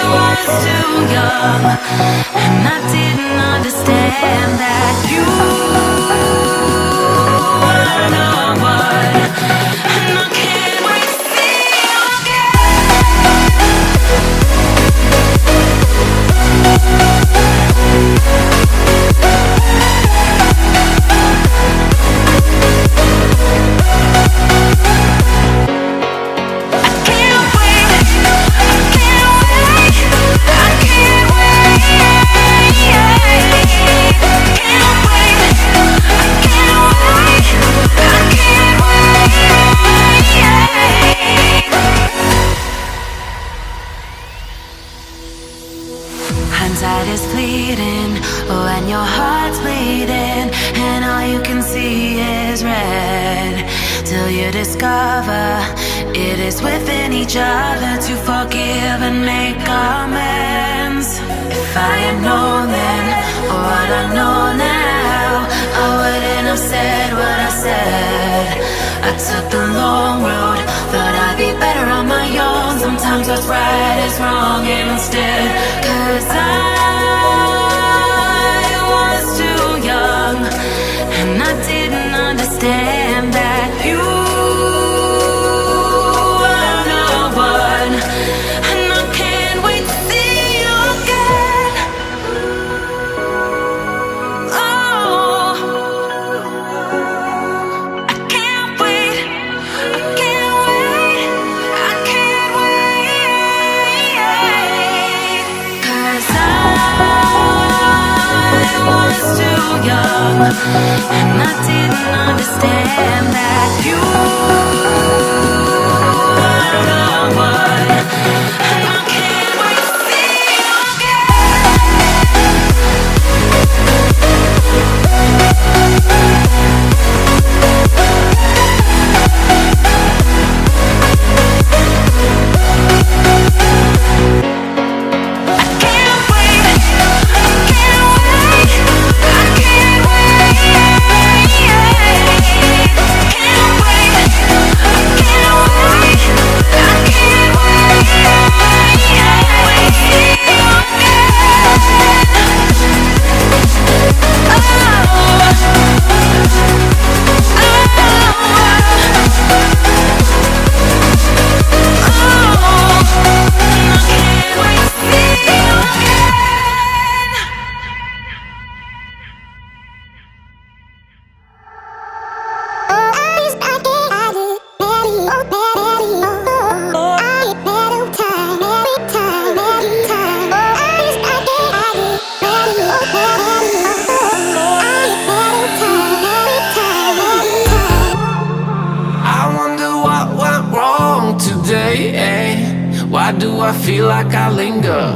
was too young, and I didn't understand that you were no one, and I can't wait to see you hindsight is fleeting when your heart's bleeding and all you can see is red, till you discover it is within each other to forgive and make amends. If I had known then what I know now, I wouldn't have said what I said. I took the long road, thought I'd be better on my own. Sometimes what's right is wrong instead, 'cause I was too young, and I didn't understand that you were no one, and I can't wait to see you again. Oh, I can't wait, I can't wait, I can't wait, 'cause I was too young, and I didn't understand that you were no one, and I can't wait to see you Why do I feel like I linger?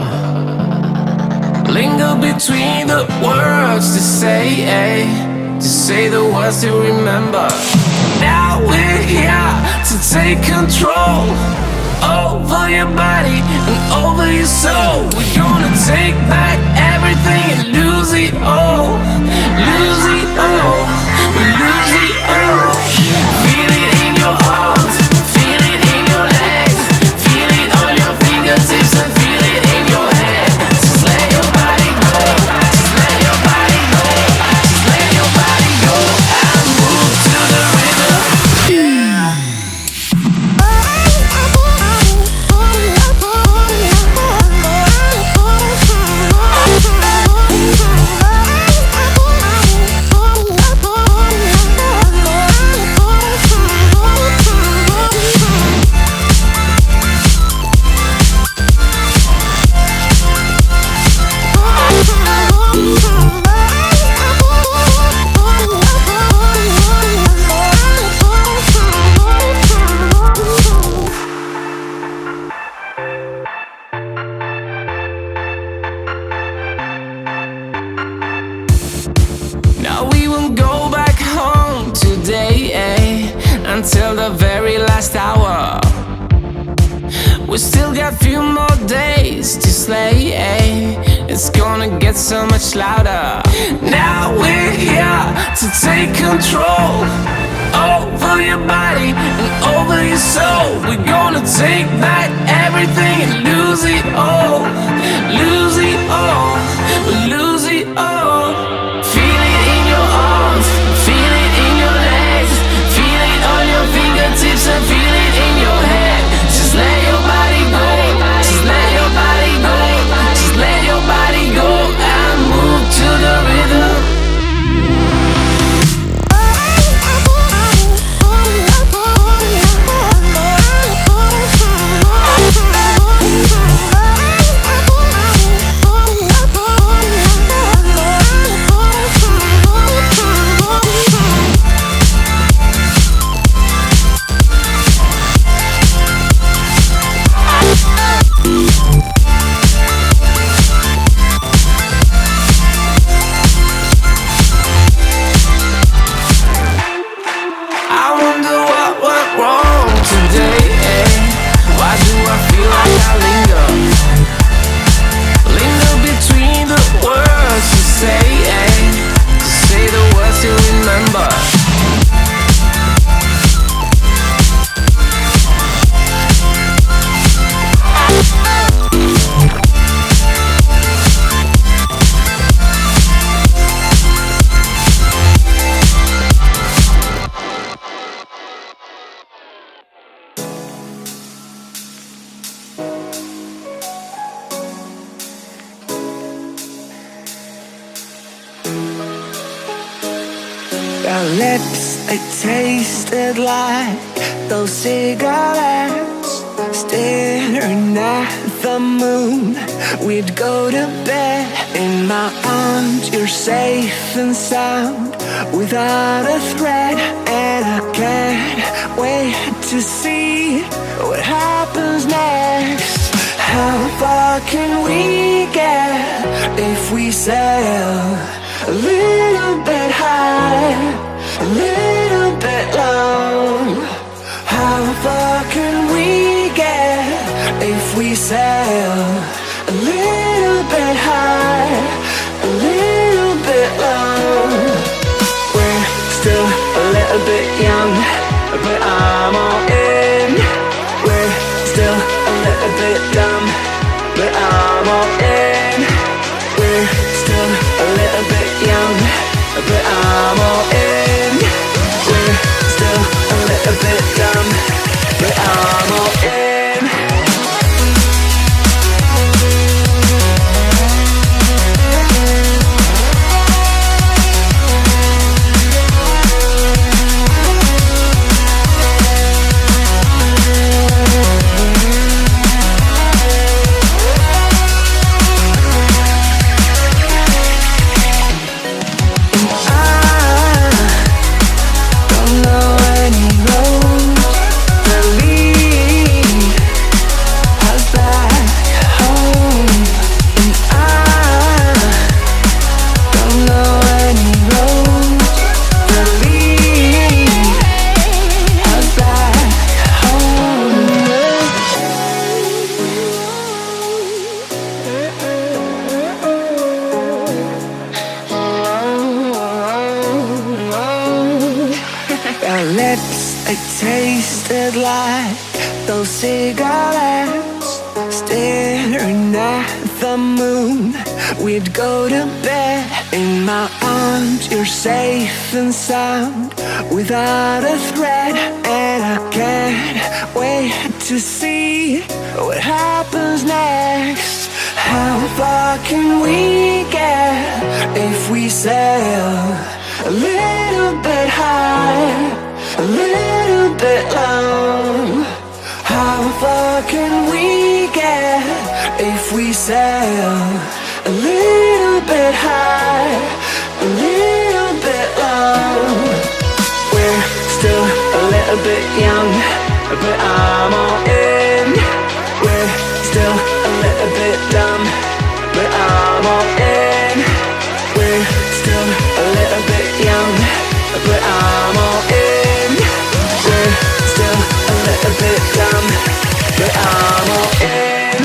Linger between the words to say the words to remember. Now we're here to take control over your body and over your soul. We're gonna take back everything and lose it all. Lose it all. We lose it all. Feel it in your heart. Feel it in your legs. Feel it on your fingertips and feel it in your head. Just let your body go. Just let your body go. Just let your body go and move to the rhythm. Until the very last hour. We still got few more days to slay, It's gonna get so much louder. Now we're here to take control over your body and over your soul. We're gonna take back everything and lose lose it all, lose it all, lose it all. Feel it in your arms, feel it in your legs, feel it on your fingertips and feel it in your head. Just let your body go, just let your body go, just let your body go and move to the rhythm. I wonder what went wrong today, eh? Why do I feel like I linger? Linger between the words you say, eh? To say the words you remember. Your lips, they tasted like those cigarettes. Staring at the moon, we'd go to bed. In my arms, you're safe and sound, without a threat. And I can't wait to see what happens next. How far can we get if we sail a little bit high, a little bit low? How far can we get if we sail a little bit high, a little bit low? We're still a little bit young, but I'm all in. We're still a little bit dumb, but I'm all in. We're still a little bit young, but I'm all in. We're still a little bit dumb, but I'm all in. Your lips, they tasted like those cigarettes. Staring at the moon, we'd go to bed. In my arms, you're safe and sound, without a threat. And I can't wait to see what happens next. How far can we get if we sail a little bit high, a little bit low? How far can we get if we sail a little bit high, a little bit low? We're still a little bit young, but I'm all in. We're still a little bit dumb, but I'm all in. We're still a little bit young, but I'm all in. We're still a little bit dumb, but I'm all in.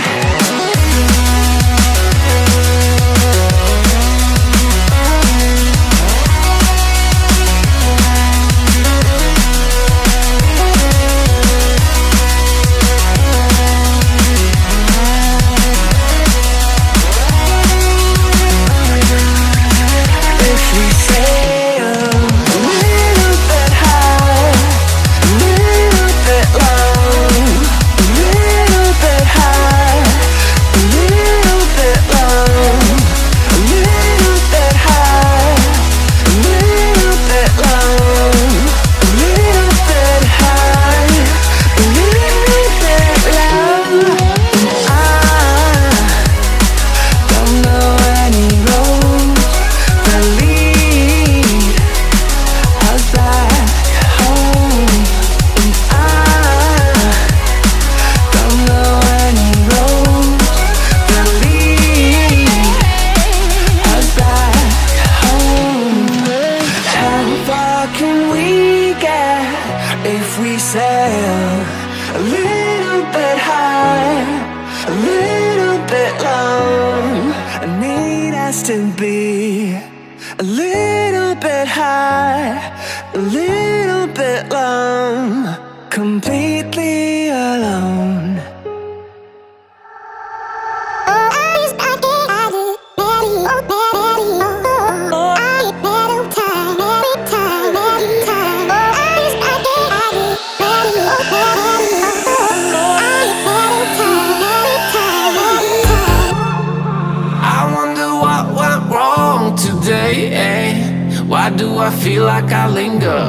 has to be a little bit high, a little bit long, completely alone. Why do I feel like I linger?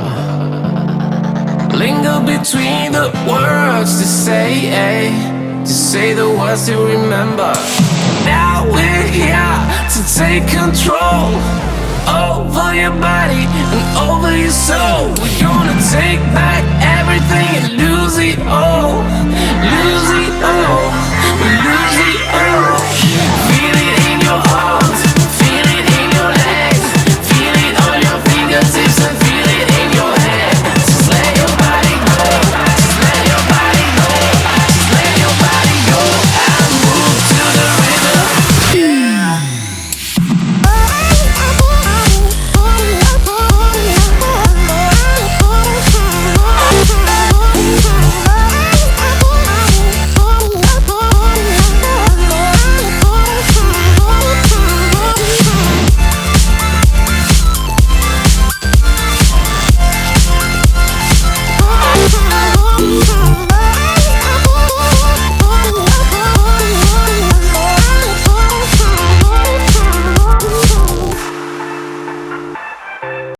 Linger between the words to say the words to remember. Now we're here to take control over your body and over your soul. We're gonna take back everything and lose it all.